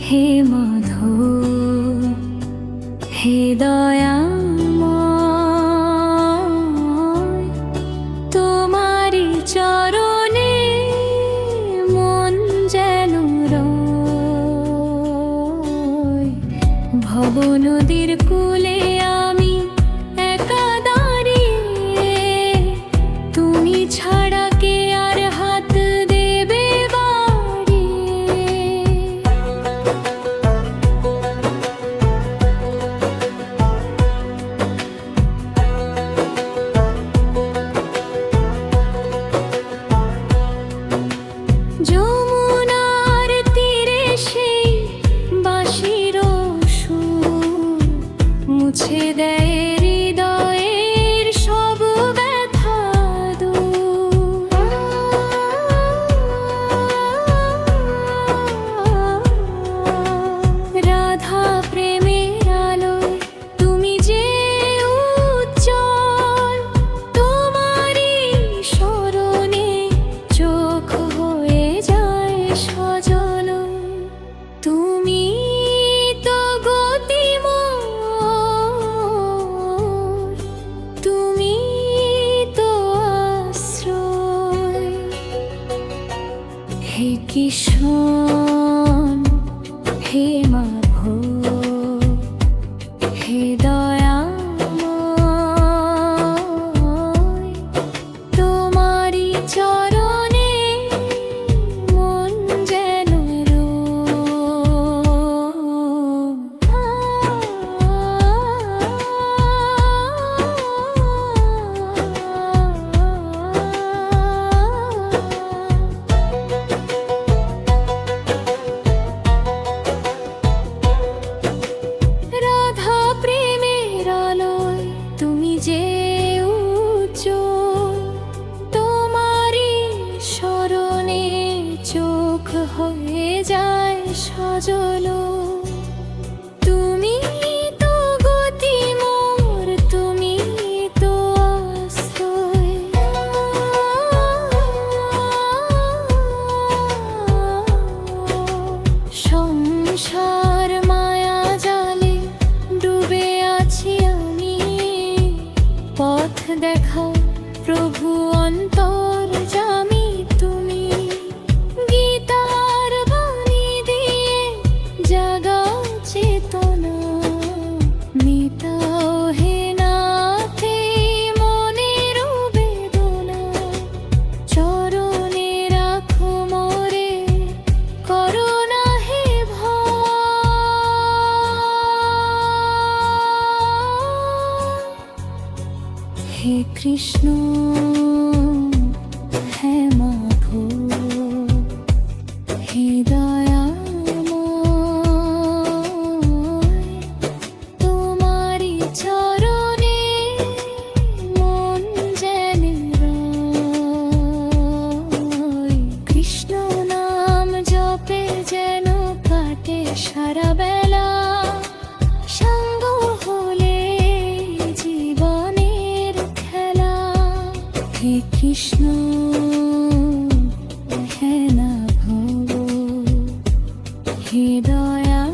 হে মাধব হে দয়াময়, তোমারি চরণে মন যেন রয়। ভব নদীর কূলে আমি একা দাঁড়িয়ে, তুমি ছাড়া কে আর হাত দেবে বাড়িয়ে। যমুনার তীরে সেই বাঁশির সুর মুছে দেয় হৃদয়ের সব ব্যথা দূর। রাধা প্রেমের আলোয় তুমি যে উজ্জ্বল, তোমারই স্মরণে চোখ হয়ে যায় সজল। তুমি তো গতিময়, তুমি তো আশ্রয়। হে কিশোর হে মাধব হে দয়াময়, তোমারি চরণে মন যেন রাধা প্রেমের আলোয় তুমি যে উজ্জ্বল, তোমারই স্মরণে চোখ হয়ে যায় সজল। তুমি তো গতি মোর, তুমি তো আশ্রয়। সংসার মায়া জালে ডুবে আছি আমি, পথ দেখাও প্রভু অন্তর্যামী তুমি। গীতার বাণী দিয়ে জাগাও চেতনা, মিটাও হে নাথ এই মনের বেদনা। চরণে রাখো মোরে, করো না হে ভয়। হে কৃষ্ণ হে মাধব হে দয়াময়, তোমারি চরণে মন যেন রয়। কৃষ্ণ নাম জপে যেন কাটে সারা বেলা, সঙ্গ হলে জীবনের খেলা। হে কৃষ্ণ হে নাভ হে দয়া